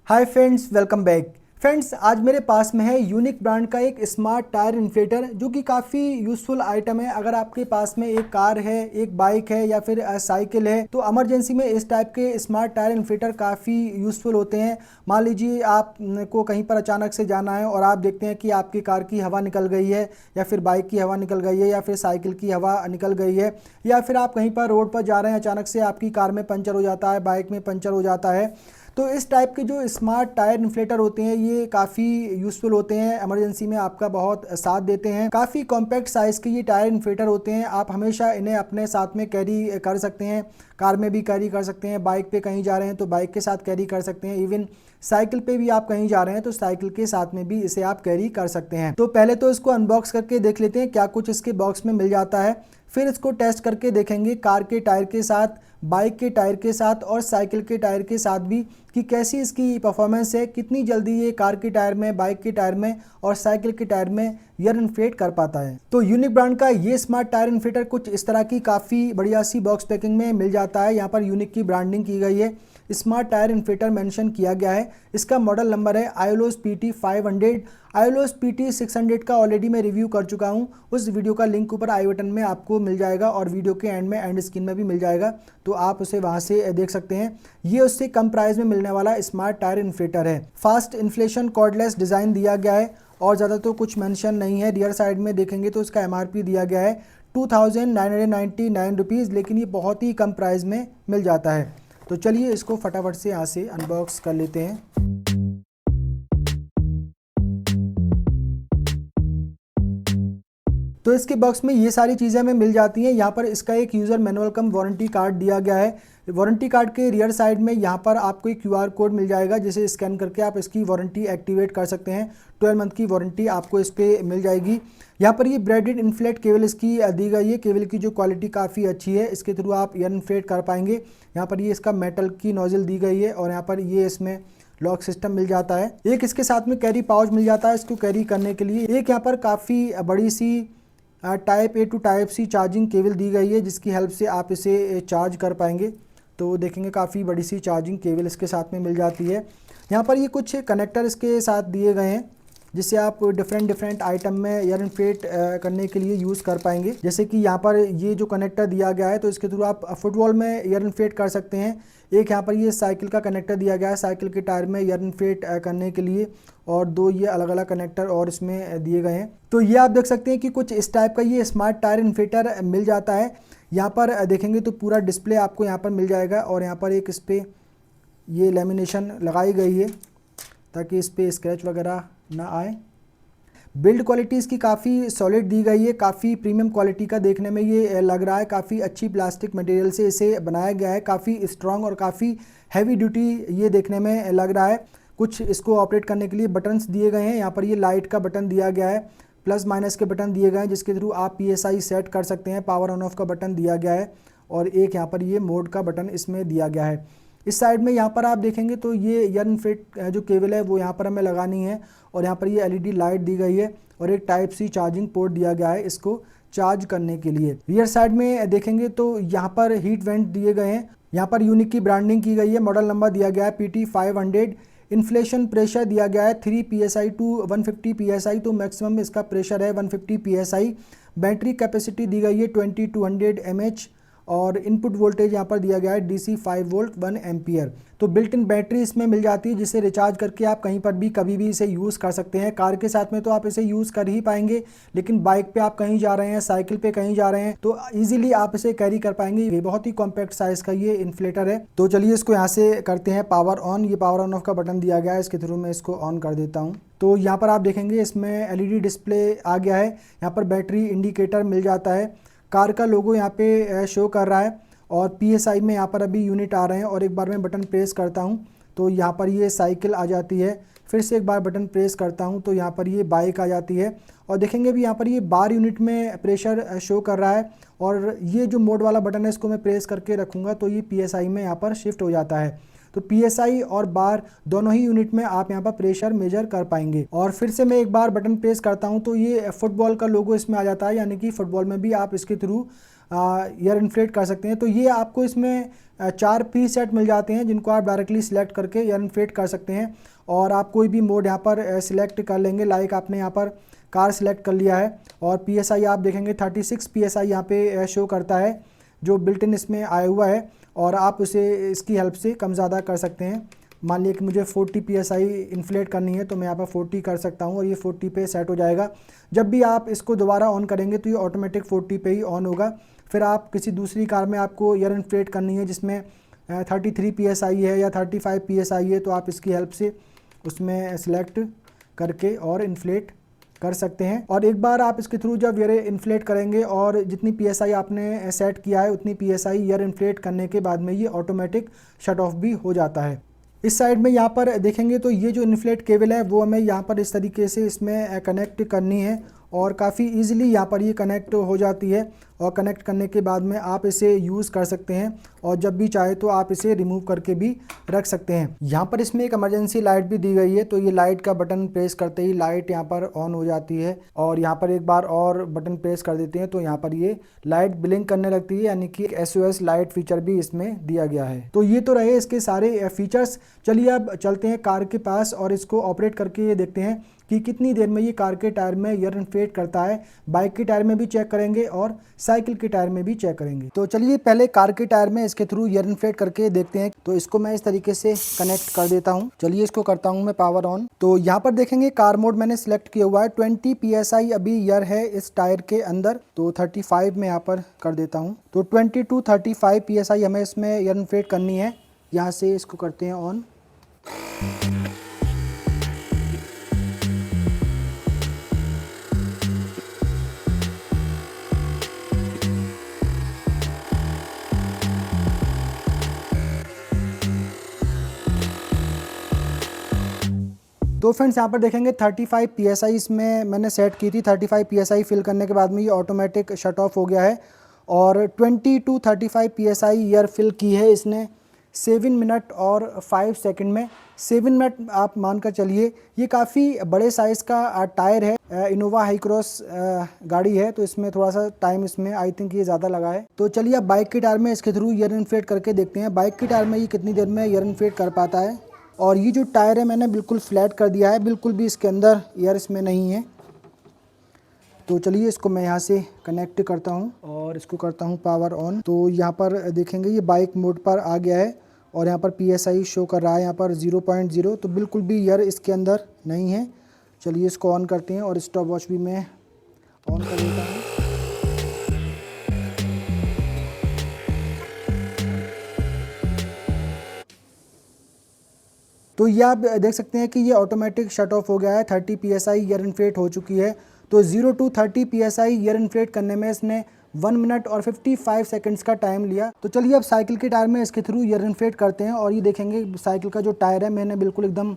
Hi friends, welcome back. Friends, आज मेरे पास में है यूनिक ब्रांड का एक स्मार्ट टायर इन्फ्लेटर जो कि काफ़ी यूज़फुल आइटम है। अगर आपके पास में एक कार है, एक बाइक है या फिर साइकिल है तो इमरजेंसी में इस टाइप के स्मार्ट टायर इन्फ्लेटर काफ़ी यूज़फुल होते हैं। मान लीजिए आप को कहीं पर अचानक से जाना है और आप देखते हैं कि आपकी कार की हवा निकल गई है या फिर बाइक की हवा निकल गई है या फिर साइकिल की हवा निकल गई है, या फिर आप कहीं पर रोड पर जा रहे हैं, अचानक से आपकी कार में पंचर हो जाता है, बाइक में पंचर हो जाता है। तो इस टाइप के जो स्मार्ट टायर इन्फ्लेटर होते हैं ये काफ़ी यूज़फुल होते हैं, इमरजेंसी में आपका बहुत साथ देते हैं। काफ़ी कॉम्पैक्ट साइज़ के ये टायर इन्फ्लेटर होते हैं। आप हमेशा इन्हें अपने साथ में कैरी कर सकते हैं, कार में भी कैरी कर सकते हैं, बाइक पे कहीं जा रहे हैं तो बाइक के साथ कैरी कर सकते हैं, इवन साइकिल पे भी आप कहीं जा रहे हैं तो साइकिल के साथ में भी इसे आप कैरी कर सकते हैं। तो पहले तो इसको अनबॉक्स करके देख लेते हैं क्या कुछ इसके बॉक्स में मिल जाता है, फिर इसको टेस्ट करके देखेंगे कार के टायर के साथ, बाइक के टायर के साथ और साइकिल के टायर के साथ भी कि कैसी इसकी परफॉर्मेंस है, कितनी जल्दी ये कार के टायर में, बाइक के टायर में और साइकिल के टायर में एयर इन्फ्लेट कर पाता है। तो यूनिक ब्रांड का ये स्मार्ट टायर इन्फ्लेटर कुछ इस तरह की काफ़ी बढ़िया सी बॉक्स पैकिंग में मिल जाता है। यहाँ पर यूनिक की ब्रांडिंग की गई है, स्मार्ट टायर इन्फ्लेटर मेंशन किया गया है। इसका मॉडल नंबर है आयोलोस PT 500। आयोलोस PT 600 का ऑलरेडी मैं रिव्यू कर चुका हूँ, उस वीडियो का लिंक ऊपर आई बटन में आपको मिल जाएगा और वीडियो के एंड में, एंड स्क्रीन में भी मिल जाएगा, तो आप उसे वहाँ से देख सकते हैं। ये उससे कम प्राइस में मिलने वाला स्मार्ट टायर इन्फ्लेटर है। फास्ट इन्फ्लेशन कॉर्डलेस डिज़ाइन दिया गया है और ज़्यादा तो कुछ मेंशन नहीं है। रियर साइड में देखेंगे तो इसका MRP दिया गया है 2999 रुपीज़, लेकिन ये बहुत ही कम प्राइस में मिल जाता है। तो चलिए इसको फटाफट से यहाँ से अनबॉक्स कर लेते हैं। तो इसके बॉक्स में ये सारी चीज़ें हमें मिल जाती हैं। यहाँ पर इसका एक यूज़र मैनुअल कम वारंटी कार्ड दिया गया है। वारंटी कार्ड के रियर साइड में यहाँ पर आपको एक QR कोड मिल जाएगा, जिसे स्कैन करके आप इसकी वारंटी एक्टिवेट कर सकते हैं। 12 मंथ की वारंटी आपको इस पर मिल जाएगी। यहाँ पर ये ब्रेडेड इन्फ्लेट केबल इसकी दी गई है। केबल की जो क्वालिटी काफ़ी अच्छी है, इसके थ्रू आप एयर इन्फ्लेट कर पाएंगे। यहाँ पर ये इसका मेटल की नोजल दी गई है और यहाँ पर ये इसमें लॉक सिस्टम मिल जाता है। एक इसके साथ में कैरी पाउच मिल जाता है इसको कैरी करने के लिए। एक यहाँ पर काफ़ी बड़ी सी type A to type C charging cable दी गई है, जिसकी हेल्प से आप इसे चार्ज कर पाएंगे। तो देखेंगे काफ़ी बड़ी सी चार्जिंग केबल इसके साथ में मिल जाती है। यहाँ पर ये कुछ कनेक्टर इसके साथ दिए गए हैं, जिससे आप डिफरेंट आइटम में एयर इन्फ्लेट करने के लिए यूज़ कर पाएंगे। जैसे कि यहाँ पर ये जो कनेक्टर दिया गया है तो इसके थ्रू आप फुटबॉल में एयर इन्फ्लेट कर सकते हैं। एक यहाँ पर ये साइकिल का कनेक्टर दिया गया है साइकिल के टायर में एयर इन्फ्लेट करने के लिए, और दो ये अलग अलग कनेक्टर और इसमें दिए गए हैं। तो ये आप देख सकते हैं कि कुछ इस टाइप का ये स्मार्ट टायर इन्फ्लेटर मिल जाता है। यहाँ पर देखेंगे तो पूरा डिस्प्ले आपको यहाँ पर मिल जाएगा और यहाँ पर एक इस पर ये लेमिनेशन लगाई गई है ताकि इस पर स्क्रैच वगैरह ना आए। बिल्ड क्वालिटी इसकी काफ़ी सॉलिड दी गई है, काफ़ी प्रीमियम क्वालिटी का देखने में ये लग रहा है। काफ़ी अच्छी प्लास्टिक मटेरियल से इसे बनाया गया है, काफ़ी स्ट्रॉन्ग और काफ़ी हैवी ड्यूटी ये देखने में लग रहा है। कुछ इसको ऑपरेट करने के लिए बटन्स दिए गए हैं। यहाँ पर ये लाइट का बटन दिया गया है, प्लस माइनस के बटन दिए गए हैं, जिसके थ्रू आप PSI सेट कर सकते हैं। पावर ऑन ऑफ का बटन दिया गया है और एक यहाँ पर ये मोड का बटन इसमें दिया गया है। इस साइड में यहाँ पर आप देखेंगे तो ये एयर इन्फ्लेट जो केबल है वो यहाँ पर हमें लगानी है और यहाँ पर ये LED लाइट दी गई है और एक टाइप C चार्जिंग पोर्ट दिया गया है इसको चार्ज करने के लिए। रियर साइड में देखेंगे तो यहाँ पर हीट वेंट दिए गए हैं। यहाँ पर यूनिक की ब्रांडिंग की गई है, मॉडल नंबर दिया गया है PT 500। इन्फ्लेशन प्रेशर दिया गया है 3 PSI to 150 PSI, तो मैक्सिमम इसका प्रेशर है 150 PSI। बैटरी कैपेसिटी दी गई है 2200 mAh और इनपुट वोल्टेज यहाँ पर दिया गया है DC 5 वोल्ट 1 एम्पियर। तो बिल्ट इन बैटरी इसमें मिल जाती है, जिसे रिचार्ज करके आप कहीं पर भी कभी भी इसे यूज़ कर सकते हैं। कार के साथ में तो आप इसे यूज़ कर ही पाएंगे, लेकिन बाइक पे आप कहीं जा रहे हैं, साइकिल पे कहीं जा रहे हैं तो ईजिली आप इसे कैरी कर पाएंगे। ये बहुत ही कॉम्पैक्ट साइज़ का ये इन्फ्लेटर है। तो चलिए इसको यहाँ से करते हैं पावर ऑन। ये पावर ऑन ऑफ का बटन दिया गया है, इसके थ्रू मैं इसको ऑन कर देता हूँ। तो यहाँ पर आप देखेंगे इसमें LED डिस्प्ले आ गया है। यहाँ पर बैटरी इंडिकेटर मिल जाता है, कार का लोगो यहाँ पे शो कर रहा है और PSI में यहाँ पर अभी यूनिट आ रहे हैं। और एक बार मैं बटन प्रेस करता हूँ तो यहाँ पर ये साइकिल आ जाती है, फिर से एक बार बटन प्रेस करता हूँ तो यहाँ पर ये बाइक आ जाती है। और देखेंगे भी यहाँ पर ये बार यूनिट में प्रेशर शो कर रहा है और ये जो मोड वाला बटन है इसको मैं प्रेस करके रखूँगा तो ये PSI में यहाँ पर शिफ्ट हो जाता है। तो PSI और बार दोनों ही यूनिट में आप यहाँ पर प्रेशर मेजर कर पाएंगे। और फिर से मैं एक बार बटन प्रेस करता हूँ तो ये फुटबॉल का लोगो इसमें आ जाता है, यानी कि फुटबॉल में भी आप इसके थ्रू ईयर इन्फ्लेट कर सकते हैं। तो ये आपको इसमें 4 प्री सेट मिल जाते हैं जिनको आप डायरेक्टली सिलेक्ट करके ईयर इन्फ्लेट कर सकते हैं। और आप कोई भी मोड यहाँ पर सिलेक्ट कर लेंगे, लाइक आपने यहाँ पर कार सिलेक्ट कर लिया है और PSI आप देखेंगे 36 PSI यहाँ पे शो करता है जो बिल्ट इन इसमें आया हुआ है, और आप उसे इसकी हेल्प से कम ज़्यादा कर सकते हैं। मान लिया कि मुझे 40 PSI इन्फ्लेट करनी है तो मैं यहाँ पर 40 कर सकता हूँ और ये 40 पे सेट हो जाएगा। जब भी आप इसको दोबारा ऑन करेंगे तो ये ऑटोमेटिक 40 पे ही ऑन होगा। फिर आप किसी दूसरी कार में आपको ईयर इन्फ्लेट करनी है जिसमें 33 PSI है या 35 PSI है, तो आप इसकी हेल्प से उसमें सेलेक्ट करके और इन्फ्लेट कर सकते हैं। और एक बार आप इसके थ्रू जब ईयर इन्फ्लेट करेंगे और जितनी PSI आपने सेट किया है उतनी PSI ईयर इन्फ्लेट करने के बाद में ये ऑटोमेटिक शट ऑफ भी हो जाता है। इस साइड में यहाँ पर देखेंगे तो ये जो इन्फ्लेट केबल है वो हमें यहाँ पर इस तरीके से इसमें कनेक्ट करनी है और काफ़ी इजीली यहाँ पर ये कनेक्ट हो जाती है। और कनेक्ट करने के बाद में आप इसे यूज़ कर सकते हैं और जब भी चाहे तो आप इसे रिमूव करके भी रख सकते हैं। यहाँ पर इसमें एक इमरजेंसी लाइट भी दी गई है, तो ये लाइट का बटन प्रेस करते ही लाइट यहाँ पर ऑन हो जाती है और यहाँ पर एक बार और बटन प्रेस कर देते हैं तो यहाँ पर ये लाइट ब्लिंक करने लगती है, यानी कि SOS लाइट फीचर भी इसमें दिया गया है। तो ये तो रहे इसके सारे फीचर्स। चलिए अब चलते हैं कार के पास और इसको ऑपरेट करके ये देखते हैं कि कितनी देर में ये कार के टायर में ईयर इन्फ्लेट करता है। बाइक के टायर में भी चेक करेंगे और साइकिल के टायर में भी चेक करेंगे। तो चलिए पहले कार के टायर में इसके थ्रू ईयर इन्फ्लेट करके देखते हैं। तो इसको मैं इस तरीके से कनेक्ट कर देता हूँ। चलिए इसको करता हूँ मैं पावर ऑन। तो यहाँ पर देखेंगे कार मोड मैंने सिलेक्ट किया हुआ है। 20 PSI अभी ईयर है इस टायर के अंदर, तो 35 में यहाँ पर कर देता हूँ। तो 20 to 35 PSI हमें इसमें ईयर इन्फ्लेट करनी है। यहाँ से इसको करते हैं ऑन। तो फ्रेंड्स यहाँ पर देखेंगे 35 PSI इसमें मैंने सेट की थी। 35 PSI फिल करने के बाद में ये ऑटोमेटिक शट ऑफ हो गया है और 20 to 35 PSI ईयर फिल की है इसने 7 मिनट और 5 सेकंड में। 7 मिनट आप मानकर चलिए। ये काफ़ी बड़े साइज़ का टायर है, इनोवा हाई क्रॉस गाड़ी है, तो इसमें थोड़ा सा टाइम इसमें आई थिंक ये ज़्यादा लगा है। तो चलिए अब बाइक के टायर में इसके थ्रू ईयर इन्फ्लेट करके देखते हैं बाइक के टायर में ये कितनी देर में ईयर इन्फ्लेट कर पाता है। और ये जो टायर है मैंने बिल्कुल फ्लैट कर दिया है, बिल्कुल भी इसके अंदर एयर इसमें नहीं है। तो चलिए इसको मैं यहाँ से कनेक्ट करता हूँ और इसको करता हूँ पावर ऑन। तो यहाँ पर देखेंगे ये बाइक मोड पर आ गया है और यहाँ पर PSI शो कर रहा है यहाँ पर 0.0, तो बिल्कुल भी एयर इसके अंदर नहीं है। चलिए इसको ऑन करते हैं और स्टॉप वॉच भी मैं ऑन कर देता हूँ। तो ये आप देख सकते हैं कि ये ऑटोमेटिक शट ऑफ हो गया है। 30 PSI ईयर इन्फ्लेट हो चुकी है। तो 0 to 30 PSI ईयर इन्फ्लेट करने में इसने 1 मिनट और 55 सेकंड्स का टाइम लिया। तो चलिए अब साइकिल के टायर में इसके थ्रू ईयर इन्फ्लेट करते हैं और ये देखेंगे साइकिल का जो टायर है मैंने बिल्कुल एकदम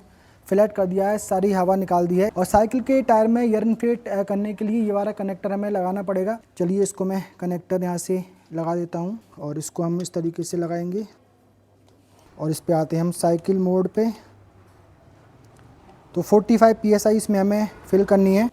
फ्लैट कर दिया है, सारी हवा निकाल दी है। और साइकिल के टायर में ईयर इन्फ्लेट करने के लिए ये वाला कनेक्टर हमें लगाना पड़ेगा। चलिए इसको मैं कनेक्टर यहाँ से लगा देता हूँ और इसको हम इस तरीके से लगाएंगे और इस पर आते हैं हम साइकिल मोड पे। तो 45 PSI इसमें हमें फिल करनी है।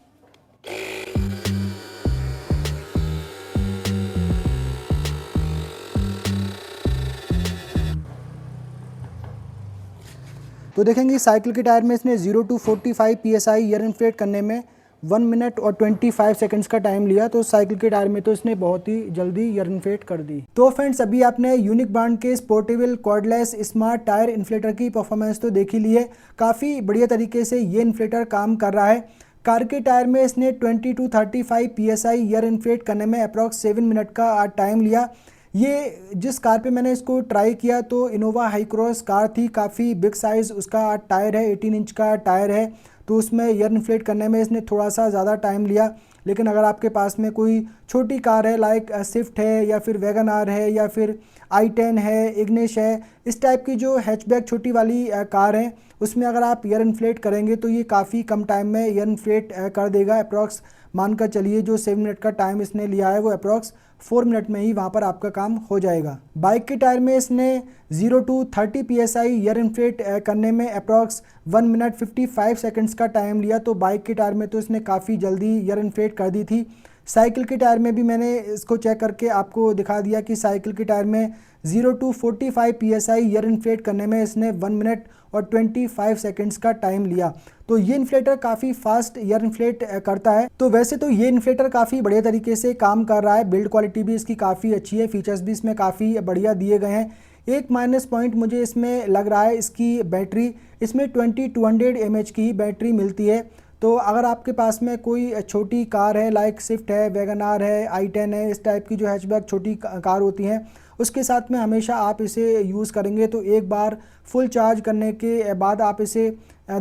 तो देखेंगे साइकिल के टायर में इसने 0 to 45 PSI ईयर इन्फ्लेट करने में 1 मिनट और 25 सेकंड्स का टाइम लिया। तो साइकिल के टायर में तो इसने बहुत ही जल्दी ईयर इन्फ्लेट कर दी। तो फ्रेंड्स अभी आपने यूनिक ब्रांड के portable cordless smart tyre inflator की परफॉर्मेंस तो देख ही ली है। काफ़ी बढ़िया तरीके से ये इन्फ्लेटर काम कर रहा है। कार के टायर में इसने 20 to 35 PSI ईयर इन्फ्लेट करने में अप्रॉक्स 7 मिनट का टाइम लिया। ये जिस कार पे मैंने इसको ट्राई किया तो इनोवा हाई क्रॉस कार थी, काफ़ी बिग साइज़ उसका टायर है, 18 इंच का टायर है, तो उसमें ईयर इन्फ्लेट करने में इसने थोड़ा सा ज़्यादा टाइम लिया। लेकिन अगर आपके पास में कोई छोटी कार है लाइक स्विफ्ट है या फिर वैगन आर है या फिर i10 है, इग्निश है, इस टाइप की जो हैचबैक छोटी वाली कार है उसमें अगर आप ईयर इन्फ्लेट करेंगे तो ये काफ़ी कम टाइम में ईयर इन्फ्लेट कर देगा। अप्रॉक्स मानकर चलिए जो 7 मिनट का टाइम इसने लिया है वो अप्रॉक्स 4 मिनट में ही वहाँ पर आपका काम हो जाएगा। बाइक के टायर में इसने 0 to 30 PSI ईयर इन्फ्लेट करने में अप्रॉक्स 1 मिनट 55 सेकंड्स का टाइम लिया। तो बाइक के टायर में तो इसने काफ़ी जल्दी ईयर इन्फ्लेट कर दी थी। साइकिल के टायर में भी मैंने इसको चेक करके आपको दिखा दिया कि साइकिल के टायर में 0 to 45 PSI एयर इन्फ्लेट करने में इसने 1 मिनट और 25 सेकंड्स का टाइम लिया। तो ये इन्फ्लेटर काफ़ी फास्ट एयर इन्फ्लेट करता है। तो वैसे तो ये इन्फ्लेटर काफ़ी बढ़िया तरीके से काम कर रहा है, बिल्ड क्वालिटी भी इसकी काफ़ी अच्छी है, फीचर्स भी इसमें काफ़ी बढ़िया दिए गए हैं। एक माइनस पॉइंट मुझे इसमें लग रहा है इसकी बैटरी, इसमें 2200 mAh की बैटरी मिलती है। तो अगर आपके पास में कोई छोटी कार है, लाइक स्विफ्ट है, वैगन आर है, i10 है, इस टाइप की जो हैचबैक छोटी कार होती हैं, उसके साथ में हमेशा आप इसे यूज़ करेंगे तो एक बार फुल चार्ज करने के बाद आप इसे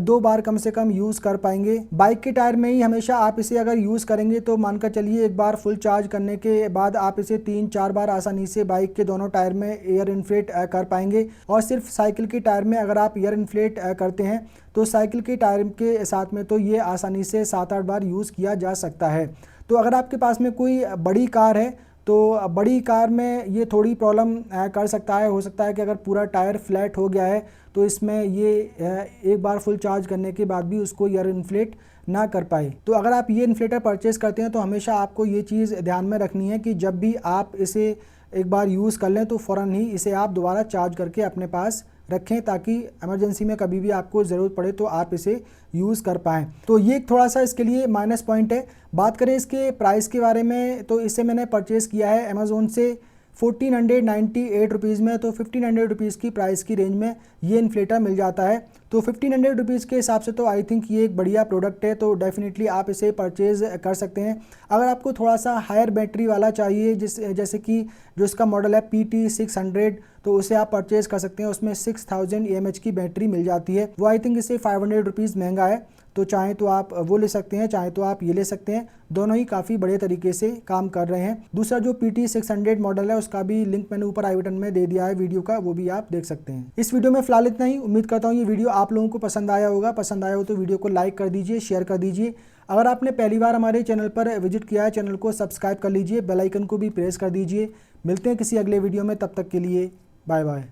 2 बार कम से कम यूज़ कर पाएंगे। बाइक के टायर में ही हमेशा आप इसे अगर यूज़ करेंगे तो मानकर चलिए एक बार फुल चार्ज करने के बाद आप इसे 3-4 बार आसानी से बाइक के दोनों टायर में एयर इन्फ्लेट कर पाएंगे। और सिर्फ साइकिल के टायर में अगर आप एयर इन्फ्लेट करते हैं तो साइकिल के टायर के साथ में तो ये आसानी से 7-8 बार यूज़ किया जा सकता है। तो अगर आपके पास में कोई बड़ी कार है तो बड़ी कार में ये थोड़ी प्रॉब्लम कर सकता है। हो सकता है कि अगर पूरा टायर फ्लैट हो गया है तो इसमें ये एक बार फुल चार्ज करने के बाद भी उसको एयर इन्फ्लेट ना कर पाए। तो अगर आप ये इन्फ्लेटर परचेस करते हैं तो हमेशा आपको ये चीज़ ध्यान में रखनी है कि जब भी आप इसे एक बार यूज़ कर लें तो फ़ौरन ही इसे आप दोबारा चार्ज करके अपने पास रखें, ताकि इमरजेंसी में कभी भी आपको ज़रूरत पड़े तो आप इसे यूज़ कर पाएँ। तो ये थोड़ा सा इसके लिए माइनस पॉइंट है। बात करें इसके प्राइस के बारे में तो इसे मैंने परचेज़ किया है अमेज़ोन से 1498 रुपीज़ में। तो 1500 रुपीज़ की प्राइस की रेंज में ये इन्फ्लेटर मिल जाता है। तो 1500 रुपीज़ के हिसाब से तो आई थिंक ये एक बढ़िया प्रोडक्ट है, तो डेफिनेटली आप इसे परचेज़ कर सकते हैं। अगर आपको थोड़ा सा हायर बैटरी वाला चाहिए जैसे कि जो इसका मॉडल है PT600, तो उसे आप परचेज़ कर सकते हैं। उसमें 6000 mAh की बैटरी मिल जाती है। वो आई थिंक इसे 500 रुपीज़ महंगा है, तो चाहे तो आप वो ले सकते हैं, चाहे तो आप ये ले सकते हैं। दोनों ही काफ़ी बढ़िया तरीके से काम कर रहे हैं। दूसरा जो PT600 मॉडल है उसका भी लिंक मैंने ऊपर आई बटन में दे दिया है वीडियो का, वो भी आप देख सकते हैं। इस वीडियो में फिलहाल इतना ही। उम्मीद करता हूँ ये वीडियो आप लोगों को पसंद आया होगा। पसंद आया हो तो वीडियो को लाइक कर दीजिए, शेयर कर दीजिए। अगर आपने पहली बार हमारे चैनल पर विजिट किया है, चैनल को सब्सक्राइब कर लीजिए, बेल आइकन को भी प्रेस कर दीजिए। मिलते हैं किसी अगले वीडियो में, तब तक के लिए बाय बाय।